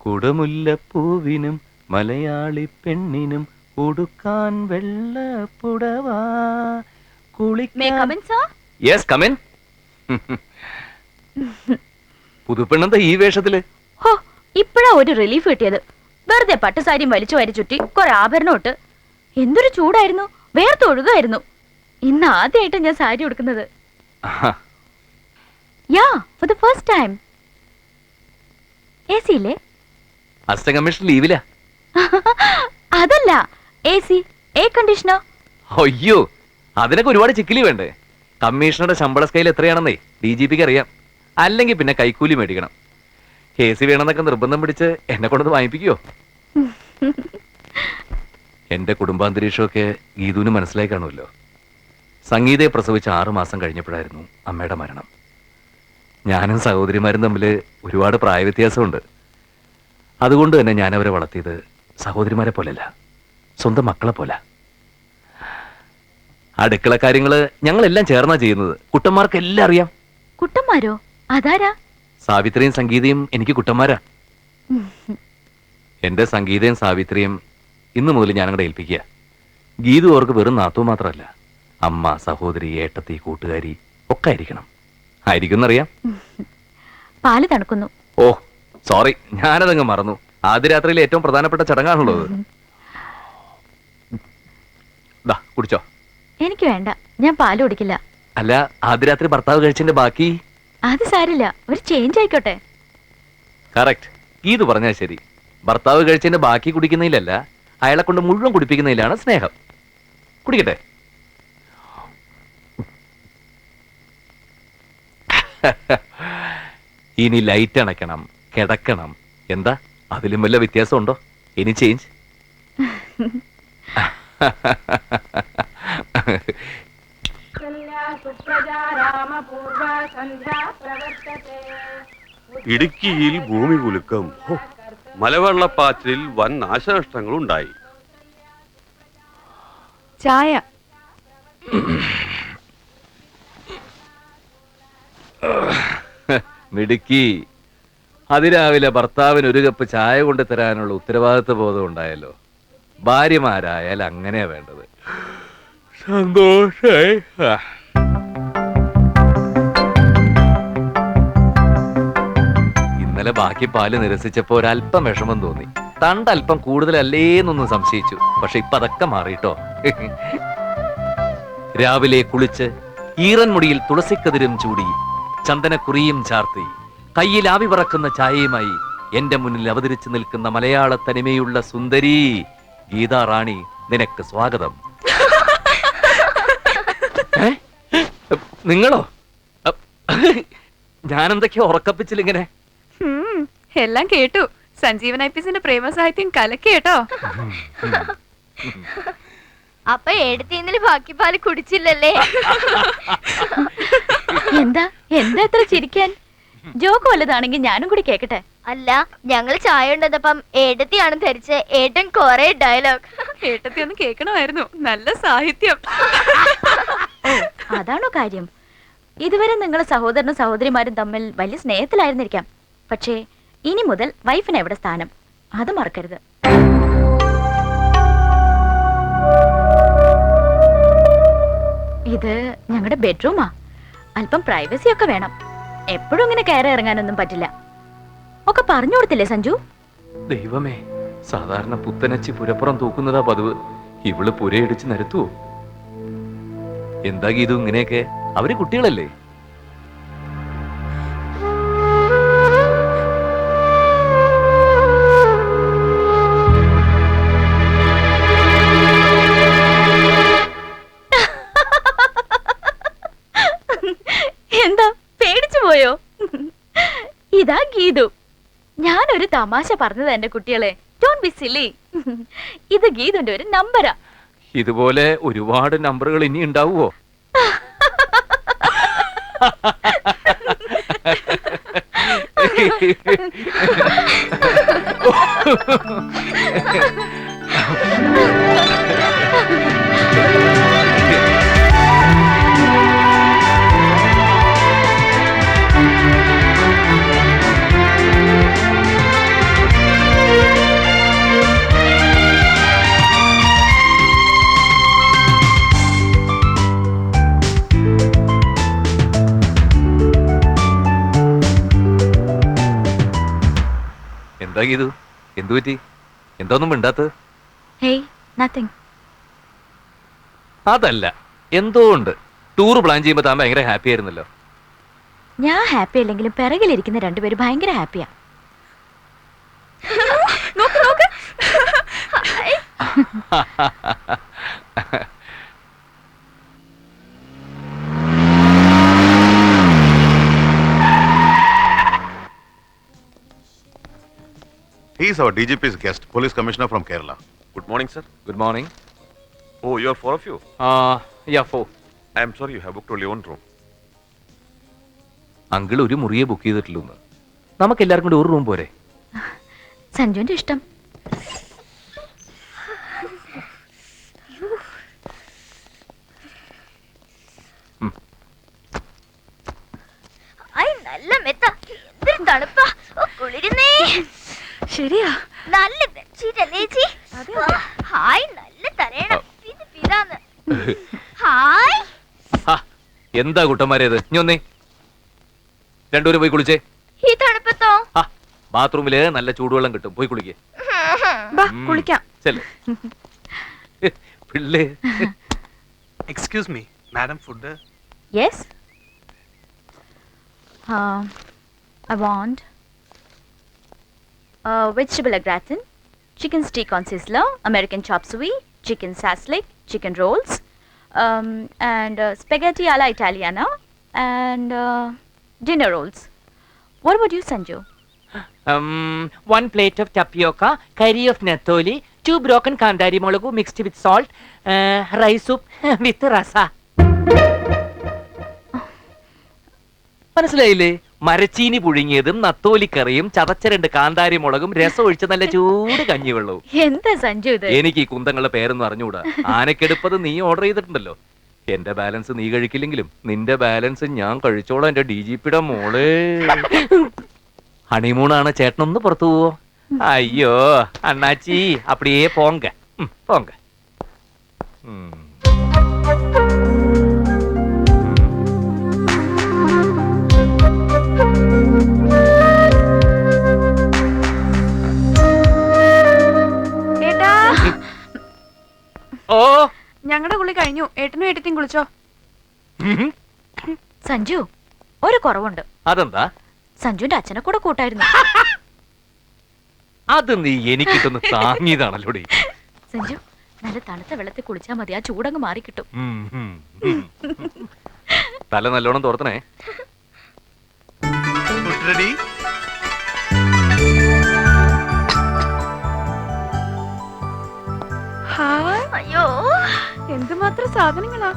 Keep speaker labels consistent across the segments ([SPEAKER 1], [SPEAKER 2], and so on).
[SPEAKER 1] കുടമുല്ലപ്പൂവിനും മലയാളി പെണ്ണിനും ഉടുക്കാൻ വെള്ളപ്പുടവാ പുതുപ്പെണ്ണെന്താ ഈ വേഷത്തില്?
[SPEAKER 2] ഇപ്പഴാ ഒരു റിലീഫ് കിട്ടിയത്. വെറുതെ പട്ടുസാരിയും വലിച്ചു വാരി ചുറ്റി കുറെ ആഭരണം ഇട്ട് എന്തൊരു ചൂടായിരുന്നു, വേർത്തൊഴുകായിരുന്നു. ഇന്ന് ആദ്യമായിട്ട് ഞാൻ സാരി ഉടുക്കുന്നത്. Yeah, for the first time. AC ഇല്ലേ?
[SPEAKER 1] അസിസ്റ്റന്റ് കമ്മീഷൻ ലീവിലാ.
[SPEAKER 2] അതല്ല, AC, എയർ കണ്ടീഷണർ.
[SPEAKER 1] അയ്യോ, അതിനൊക്കെ ഒരുപാട് ചിക്കിലി വേണ്ടേ? കമ്മീഷണറുടെ ശമ്പള സ്കെയിൽ എത്രയാണെന്നേ DGPക്ക് അറിയാം. അല്ലെങ്കിൽ പിന്നെ കൈക്കൂലി മേടിക്കണം. AC വേണമെന്നൊക്കെ നിർബന്ധം പിടിച്ച് എന്നെ കൊണ്ടത് വാങ്ങിപ്പിക്കുവോ? എന്റെ കുടുംബാന്തരീക്ഷമൊക്കെ ഗീതുവിന് മനസ്സിലായി കാണുമല്ലോ. സംഗീതയെ പ്രസവിച്ച് 6 മാസം കഴിഞ്ഞപ്പോഴായിരുന്നു അമ്മയുടെ മരണം. ഞാനും സഹോദരിമാരും തമ്മിൽ ഒരുപാട് പ്രായവ്യത്യാസമുണ്ട്. അതുകൊണ്ട് തന്നെ ഞാൻ അവരെ വളർത്തിയത് സഹോദരിമാരെ പോലെയല്ല, സ്വന്തം മക്കളെ പോലെ. അടുക്കള കാര്യങ്ങള് ഞങ്ങളെല്ലാം ചേർന്നാ ചെയ്യുന്നത്. കുട്ടന്മാർക്ക് എല്ലാം അറിയാം.
[SPEAKER 2] കുട്ടന്മാരോ? അതാരാ?
[SPEAKER 1] സാവിത്രിയും സംഗീതയും എനിക്ക് കുട്ടന്മാരാ. എന്റെ സംഗീതയും സാവിത്രിയും ഇന്നു മുതൽ ഞാൻ അങ്ങോട്ട് ഏൽപ്പിക്കുക. ഗീതു അവർക്ക് വെറും നാത്തു മാത്രമല്ല, അമ്മ, സഹോദരി, ഏട്ടത്തി, കൂട്ടുകാരി ഒക്കെ ആയിരിക്കണം. ആയിരിക്കുന്നറിയാം.
[SPEAKER 2] പാല് തണുക്കുന്നു.
[SPEAKER 1] ഓ സോറി, ഞാനതങ്ങ് മറന്നു. ആദ്യ രാത്രിയിലെ ഏറ്റവും പ്രധാനപ്പെട്ട ചടങ്ങാണുള്ളത്. കുടിച്ചോ?
[SPEAKER 2] എനിക്ക് വേണ്ട, ഞാൻ പാല് കുടിക്കില്ല.
[SPEAKER 1] അല്ല, ആദ്യ രാത്രി ഭർത്താവ് കഴിച്ചതിന്റെ ബാക്കി?
[SPEAKER 2] അത് സാരില്ല, ഒരു ചേഞ്ച് ആയിക്കോട്ടെ.
[SPEAKER 1] കറക്റ്റ്, ഗീതു പറഞ്ഞാൽ ശരി. ഭർത്താവ് കഴിച്ചതിന്റെ ബാക്കി കുടിക്കുന്നതിലല്ല, അയാളെ കൊണ്ട് മുഴുവൻ കുടിപ്പിക്കുന്നതിലാണ് സ്നേഹം. കുടിക്കട്ടെ? ഇനി ലൈറ്റ് അണയ്ക്കണം, കിടക്കണം. എന്താ അതിലും വല്ല വ്യത്യാസമുണ്ടോ? ഇനി ചേഞ്ച്?
[SPEAKER 3] ഇടുക്കിയിൽ ഭൂമി കുലുക്കം, മലവെള്ളപ്പാച്ചിലിൽ വൻ നാശനഷ്ടങ്ങളുണ്ടായി.
[SPEAKER 2] ചായ.
[SPEAKER 1] മിടുക്കി. അതിരാവിലെ ഭർത്താവിന് ഒരു കപ്പ് ചായ കൊണ്ട് തരാനുള്ള ഉത്തരവാദിത്വ ബോധം ഉണ്ടായല്ലോ. ഭാര്യമാരായാൽ അങ്ങനെയാ വേണ്ടത്. സന്തോഷായി. ഇന്നലെ ബാക്കി പാല് നിരസിച്ചപ്പോ ഒരല്പം വിഷമം തോന്നി. തണ്ടല്പം കൂടുതലല്ലേന്നൊന്നും സംശയിച്ചു. പക്ഷെ ഇപ്പൊ അതൊക്കെ മാറിട്ടോ. രാവിലെ കുളിച്ച് ഈറൻ മുടിയിൽ തുളസിക്കതിരും ചൂടി ചന്ദനക്കുറിയും ചാർത്തി കയ്യിൽ ആവി പറക്കുന്ന ചായയുമായി എന്റെ മുന്നിൽ അവതരിച്ചു നിൽക്കുന്ന മലയാള തനിമയുള്ള സുന്ദരി ഗീതാ റാണി, നിനക്ക് സ്വാഗതം. നിങ്ങളോ? ഞാനെന്തൊക്കെയോ ഉറക്കപ്പിച്ചിലിങ്ങനെ.
[SPEAKER 4] എല്ലാം കേട്ടു. സഞ്ജീവൻ ഐപ്പിസിന്റെ പ്രേമസാഹിത്യം കലക്കി കേട്ടോ.
[SPEAKER 2] അപ്പൊ എടുത്ത് ബാക്കി പാല് കുടിച്ചില്ലല്ലേ? എന്താ എന്താ എത്ര ചിരിക്കാൻ? ജോക്ക് വല്ലതാണെങ്കിൽ ഞാനും കൂടി കേക്കട്ടെ.
[SPEAKER 5] അല്ല, ഞങ്ങള് ചായ ഉണ്ടപ്പം ഏട്ടത്തിയാണ് ധരിച്ച് ഏട്ടൻ കൊറേ ഡയലോഗ്.
[SPEAKER 4] ഏട്ടത്തി ഒന്ന് കേൾക്കണമായിരുന്നു. നല്ല സാഹിത്യം.
[SPEAKER 2] അതാണോ കാര്യം? ഇതുവരെ നിങ്ങൾ സഹോദരനും സഹോദരിമാരും തമ്മിൽ വലിയ സ്നേഹത്തിലായിരുന്നിരിക്കാം. പക്ഷേ ഇനി മുതൽ വൈഫിന് എവിടെ സ്ഥാനം, അത് മറക്കരുത്. ഇത് ഞങ്ങളുടെ ബെഡ്റൂമാ. അല്പം പ്രൈവസി ഒക്കെ വേണം. എപ്പോഴും ഇങ്ങനെ കയറി ഇറങ്ങാനൊന്നും പറ്റില്ല. ഒക്കെ പറഞ്ഞു കൊടുത്തില്ലേ സഞ്ജു?
[SPEAKER 1] ദൈവമേ, സാധാരണ പുത്തനച്ചി പുരപ്പുറം തൂക്കുന്നതാ പതിവ്. ഇവള് പുരയിടിച്ച് നിരത്തുവോ? എന്താ ഗീതു ഇങ്ങനെയൊക്കെ? അവര് കുട്ടികളല്ലേ.
[SPEAKER 2] എന്താ പേടിച്ചു പോയോ? ഇതാ ഗീതു. ഞാനൊരു തമാശ പറഞ്ഞത് എന്റെ കുട്ടികളെ. Don't be silly. ഇത് ഗീതുന്റെ ഒരു നമ്പരാ.
[SPEAKER 1] ഇതുപോലെ ഒരുപാട് നമ്പറുകൾ ഇനി ഉണ്ടാവുമോ? എന്താ ഗീതു? എന്തു പറ്റി? എന്തോന്നും മിണ്ടാത്തത്?
[SPEAKER 2] Hey nothing.
[SPEAKER 1] അതല്ല, എന്തോ ഉണ്ട്. ടൂർ പ്ലാൻ ചെയ്യുമ്പോ താൻ ഭയങ്കര ഹാപ്പി ആയിരുന്നല്ലോ.
[SPEAKER 2] ഞാൻ ഹാപ്പി അല്ലെങ്കിലും പിറകിലിരിക്കുന്ന രണ്ടുപേരും ഭയങ്കര ഹാപ്പിയാ.
[SPEAKER 4] നോക്ക് നോക്ക്.
[SPEAKER 6] He is our DGP's guest, Police Commissioner from Kerala.
[SPEAKER 3] Good morning, sir.
[SPEAKER 1] Good morning.
[SPEAKER 3] Oh, you are four of you.
[SPEAKER 1] ഫോ
[SPEAKER 3] I am sorry, you have booked only one room.
[SPEAKER 1] Uncle ഒരു മുറിയെ book ചെയ്തിട്ടുള്ളൂ. നമുക്ക് എല്ലാവർക്കും കൂടി ഒരു room പോരെ?
[SPEAKER 2] സഞ്ജുവിന്റെ ഇഷ്ടം.
[SPEAKER 5] ഐ നല്ല മെത്ത. എന്തൊരു തണുപ്പാ. ഓ, കുളിരുന്നേ.
[SPEAKER 4] ശരിയാ.
[SPEAKER 5] നല്ല ബെഡ്ഷീറ്റ് അല്ലേ ചേച്ചി? ഹായ് നല്ല തരേണം. ഇത് പിതാന്ന്. ഹായ്.
[SPEAKER 1] എന്താ കുട്ടന്മാരേത്? ഇനി ഒന്നേ രണ്ടുപേരും പോയി കുളിച്ചേ.
[SPEAKER 5] ഈ തണുപ്പത്തോ?
[SPEAKER 1] ബാത്റൂമില് നല്ല ചൂടുവെള്ളം കിട്ടും, പോയി കുളിക്കേ.
[SPEAKER 4] ബാ കുളിക്കാം.
[SPEAKER 1] ചെല്ലേ പിള്ളേ.
[SPEAKER 7] Excuse me, madam, food.
[SPEAKER 2] Yes. I want vegetable au gratin, chicken steak on sizzler, American chop suey, chicken saslik, chicken rolls, and spaghetti alla Italiana, and dinner rolls. What about you, Sanju?
[SPEAKER 8] 1 plate of tapioca, curry of natholi, 2 broken kandari molagu mixed with salt, rice soup with rasa.
[SPEAKER 1] മനസ്സിലായില്ലേ? മരച്ചീനി പുഴുങ്ങിയതും നത്തോലിക്കറിയും ചതച്ച 2 കാന്താരി മുളകും രസം ഒഴിച്ച് നല്ല ചൂട് കഞ്ഞിവെള്ളവും.
[SPEAKER 2] എന്താ സഞ്ജു ഇത്?
[SPEAKER 1] എനിക്ക് ഈ കുന്തങ്ങളുടെ പേരൊന്നും അറിഞ്ഞുകൂടാ. ആനക്കെടുപ്പത് നീ ഓർഡർ ചെയ്തിട്ടുണ്ടല്ലോ. എന്റെ ബാലൻസ് നീ കഴിക്കില്ലെങ്കിലും നിന്റെ ബാലൻസ് ഞാൻ കഴിച്ചോളാം. എന്റെ DGPയുടെ മോളെ. ഹണിമൂണാണ്, ചേട്ടനൊന്ന് പുറത്തു പോവോ? അയ്യോ അണ്ണാച്ചി, അപ്പടിയേ പോങ്ക പോങ്ക.
[SPEAKER 4] ഏട്ടാ,
[SPEAKER 1] ഓ
[SPEAKER 4] ഞങ്ങളുടെ കുളി കഴിഞ്ഞു. ഏട്ടനും ഏട്ടത്തിയും കുളിച്ചോ?
[SPEAKER 2] സഞ്ജു ഒരു കുറവുണ്ട്.
[SPEAKER 1] അതെന്താ?
[SPEAKER 2] സഞ്ജുവിന്റെ അച്ഛനെ കൂടെ കൂട്ടായിരുന്നു.
[SPEAKER 1] അത് നീ എനിക്കിട്ടൊന്ന് താങ്ങിയതാണല്ലോടി.
[SPEAKER 2] സഞ്ജു നല്ല തണുത്ത വെള്ളത്തിൽ കുളിച്ചാൽ മതി, ആ ചൂടങ്ങ് മാറിക്കിട്ടും.
[SPEAKER 1] തല നല്ലോണം തോർത്തണേ.
[SPEAKER 7] Food ready?
[SPEAKER 4] ഹായ്.
[SPEAKER 5] അയ്യോ,
[SPEAKER 4] എന്തുമാത്രം സാധനങ്ങളാ.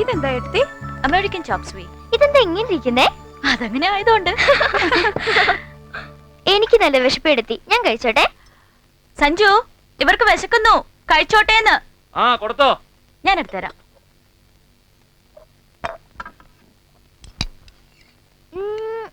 [SPEAKER 4] ഇതെന്താ ഏട്ടത്തി?
[SPEAKER 2] അമേരിക്കൻ ചോപ്പ് സ്വീ.
[SPEAKER 5] ഇതെന്താ ഇങ്ങനെ ഇരിക്കുന്നേ?
[SPEAKER 2] അതങ്ങനെ ആയതുകൊണ്ട്.
[SPEAKER 5] എനിക്ക് നല്ല വിശപ്പ് എടുത്തി, ഞാൻ കഴിച്ചോട്ടെ.
[SPEAKER 2] സഞ്ജു ഇവർക്ക് വിശക്കുന്നു, കഴിച്ചോട്ടേന്ന്.
[SPEAKER 1] കൊടുത്തോ.
[SPEAKER 2] ഞാൻ എടുത്തുതരാം.
[SPEAKER 5] ഉം,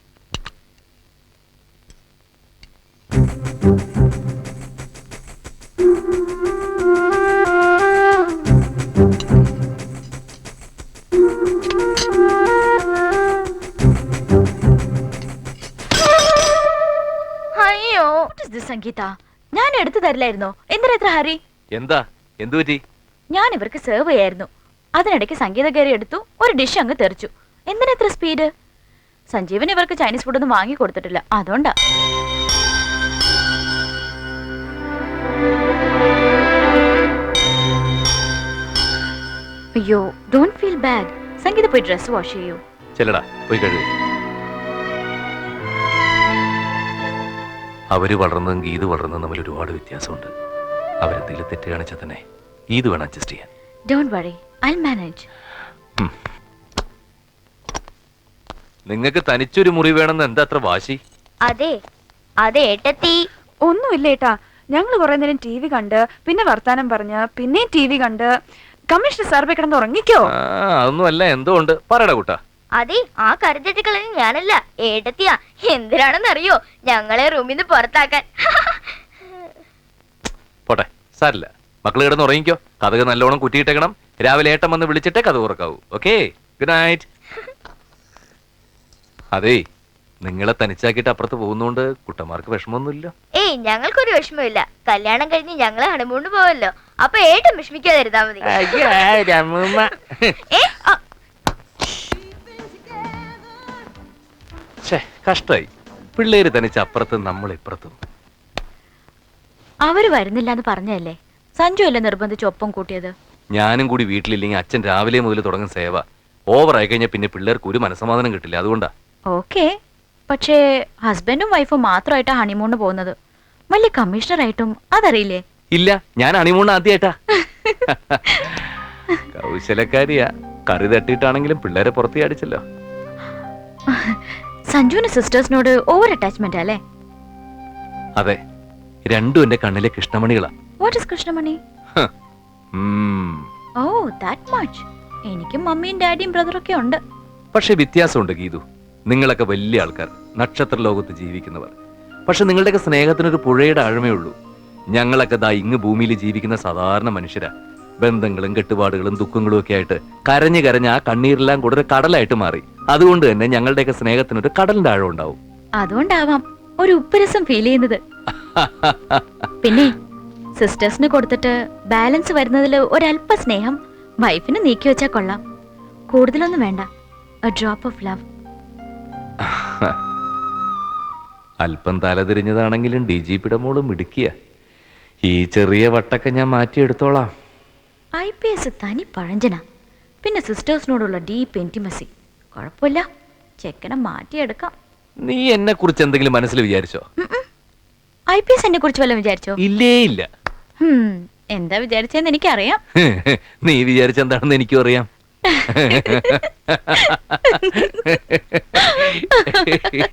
[SPEAKER 5] അയ്യോ,
[SPEAKER 2] സംഗീത ഞാൻ എടുത്തു തരില്ലായിരുന്നോ? എന്തിനാ ഇത്ര ഹരി?
[SPEAKER 1] എന്താ? എന്തു പറ്റി?
[SPEAKER 2] ഞാൻ ഇവർക്ക് സെർവ് ചെയ്യായിരുന്നു. അതിനിടയ്ക്ക് സംഗീത കയറി എടുത്തു, ഒരു ഡിഷ് അങ്ങ് തെറിച്ചു. എന്തിനാ ഇത്ര സ്പീഡ്? സഞ്ജീവൻ ഇവർക്ക് ചൈനീസ് ഫുഡൊന്നും വാങ്ങി കൊടുത്തിട്ടില്ല, അതുകൊണ്ടാ. അയ്യോ ഡോണ്ട് ഫീൽ ബാഡ്. സംഗീത പോയി ഡ്രസ് വാഷ് ചെയ്യൂ.
[SPEAKER 1] ചെല്ലടാ, പോയി കഴുകി. അവര് വളർന്നതും ഗീത് വളർന്നതും തമ്മിൽ ഒരുപാട് വ്യത്യാസമുണ്ട്. അവരെന്തെങ്കിലും തെറ്റ് കാണിച്ചാൽ തന്നെ ഗീത് വേണം അഡ്ജസ്റ്റ് ചെയ്യാൻ.
[SPEAKER 2] Don't worry, I manage.
[SPEAKER 1] നിങ്ങൾക്ക് തനിച്ചൊരു മുറി വേണമെന്ന് എന്താ അത്ര വാശി?
[SPEAKER 5] അതെ അതെ ഏട്ടത്തി.
[SPEAKER 4] ഒന്നുമില്ല ഏട്ടാ, ഞങ്ങൾ കുറെ നേരം TV കണ്ട്, പിന്നെ വർത്താനം പറഞ്ഞ്, പിന്നെയും TV കണ്ട്. കമ്മീഷണർ സാർ പോയി കിടന്ന് ഉറങ്ങിക്കോ.
[SPEAKER 1] അതൊന്നും അല്ല, എന്തോ ഉണ്ട്. പറയടാ കൂട്ടാ.
[SPEAKER 5] അതെ, ആ കരുതെറ്റിക്കളഞ്ഞ ഞാനല്ല, ഏട്ടത്തിയാ. എന്തിനാണെന്നറിയോ? ഞങ്ങളെ റൂമിൽ നിന്ന് പുറത്താക്കാൻ.
[SPEAKER 1] പോട്ടെ, സാരില്ല. മക്കള് കിടന്ന് ഉറങ്ങിക്കോ. കഥക് നല്ലോണം കുറ്റിയിട്ടേക്കണം. രാവിലെ ഏട്ടൻ വന്ന് വിളിച്ചിട്ടേ കഥ ഉറക്കാവൂ. Okay, good night. അതേ, നിങ്ങളെ തനിച്ചാക്കിയിട്ട് അപ്പുറത്ത് പോകുന്നോണ്ട് കുട്ടന്മാർക്ക് വിഷമമൊന്നുമില്ല.
[SPEAKER 5] ഏയ് ഞങ്ങൾക്കൊരു വിഷമമില്ല. കല്യാണം കഴിഞ്ഞ് ഞങ്ങളെ ഹണിമൂണിന് പോവല്ലോ. അപ്പൊ ഏട്ടും വിഷമിക്കാതിരുന്നാ മതി.
[SPEAKER 8] അയ്യോ, രമൂമ്മ.
[SPEAKER 5] ഏ, ആ,
[SPEAKER 1] ഛേ, കഷ്ടായി. പിള്ളേര് തനിച്ച് അപ്പുറത്തും നമ്മൾ ഇപ്പുറത്തും.
[SPEAKER 2] അവര് വരുന്നില്ല എന്ന് പറഞ്ഞല്ലേ, സഞ്ജു അല്ലേ നിർബന്ധിച്ച് ഒപ്പം കൂട്ടിയത്.
[SPEAKER 1] ഞാനും കൂടി വീട്ടിലില്ലെങ്കിൽ അച്ഛൻ രാവിലെ മുതൽ തുടങ്ങും സേവ. ഓവറായി കഴിഞ്ഞാൽ പിന്നെ പിള്ളേർക്ക് ഒരു മനസ്സമാധാനം കിട്ടില്ല. അതുകൊണ്ടാ.
[SPEAKER 2] ഓക്കെ, പക്ഷേ ഹസ്ബൻഡും വൈഫും മാത്രമായിട്ടാ ഹണിമൂണിന് പോകുന്നത്. വലിയ കമ്മീഷണറായിട്ടും അതറിയില്ലേ?
[SPEAKER 1] ഇല്ല, ഞാൻ ഹണിമൂൺ ആദ്യമായിട്ടാ. കൗശലക്കാരിയാ. കറി തട്ടിയിട്ടാണെങ്കിലും പിള്ളേരെ പുറത്തേ അടിച്ചല്ലോ.
[SPEAKER 2] സഞ്ജുവിന് സിസ്റ്റേഴ്സിനോട് ഓവർ അറ്റാച്ച്മെന്റ് അല്ലേ?
[SPEAKER 1] അതെ, രണ്ടും എന്റെ കണ്ണിലെ കൃഷ്ണമണികളാ.
[SPEAKER 2] വാട്ട് ഇസ് കൃഷ്ണമണി?
[SPEAKER 1] ഉം.
[SPEAKER 2] Oh, that much. എനിക്കും മമ്മിയും ഡാഡിയും ബ്രദറൊക്കെ ഉണ്ട്.
[SPEAKER 1] പക്ഷെ വ്യത്യാസമുണ്ട് ഗീതു. നിങ്ങളൊക്കെ വലിയ ആൾക്കാർ, നക്ഷത്ര ലോകത്ത് ജീവിക്കുന്നവർ. പക്ഷെ നിങ്ങളുടെയൊക്കെ സ്നേഹത്തിനൊരു പുഴയുടെ ആഴമേ ഉള്ളൂ. ഞങ്ങളൊക്കെ ദാ ഇങ്ങ് ഭൂമിയിൽ ജീവിക്കുന്ന സാധാരണ മനുഷ്യരാ. ബന്ധങ്ങളും കെട്ടുപാടുകളും ദുഃഖങ്ങളും ഒക്കെ ആയിട്ട് കരഞ്ഞ് കരഞ്ഞ് ആ കണ്ണീരെല്ലാം കൂടെ ഒരു കടലായിട്ട് മാറി. അതുകൊണ്ട് തന്നെ ഞങ്ങളുടെയൊക്കെ സ്നേഹത്തിനൊരു കടലിന്റെ ആഴം ഉണ്ടാവും.
[SPEAKER 2] അതുകൊണ്ടാവാം ഒരു ഉപ്പുരസം ഫീൽ ചെയ്യുന്നത്. പിന്നെ സിസ്റ്റേഴ്സിന് കൊടുത്തിട്ട് ബാലൻസ് വരുന്നതിൽ ഒരല്പ സ്നേഹം വൈഫിന് നീക്കി വെച്ചാൽ കൊള്ളാം. കൂടുതലൊന്നും വേണ്ട, എ ഡ്രോപ്പ് ഓഫ് ലവ്.
[SPEAKER 1] അല്പം തലതിരിഞ്ഞതാണെങ്കിലും DGPയുടെ മോളും മിടുക്കിയ. ഈ ചെറിയ വട്ടൊക്കെ ഞാൻ മാറ്റിയെടുത്തോളാം.
[SPEAKER 2] IPS തനി പഴഞ്ചന, പിന്നെ സിസ്റ്റേഴ്സിനോടുള്ള ഡീപ്പ് ഇന്റിമസി. കുഴപ്പമില്ല, ചെക്കനെ മാറ്റിയെടുക്കാം.
[SPEAKER 1] നീ എന്നെ കുറിച്ച് എന്തെങ്കിലും മനസ്സിൽ വിചാരിച്ചോ?
[SPEAKER 2] IPS എന്നെ കുറിച്ച് വല്ലതും വിചാരിച്ചോ?
[SPEAKER 1] ഇല്ലേ ഇല്ല.
[SPEAKER 2] എന്താ വിചാരിച്ചെന്ന് എനിക്കറിയാം.
[SPEAKER 1] നീ വിചാരിച്ചെന്താണെന്ന് എനിക്കും അറിയാം.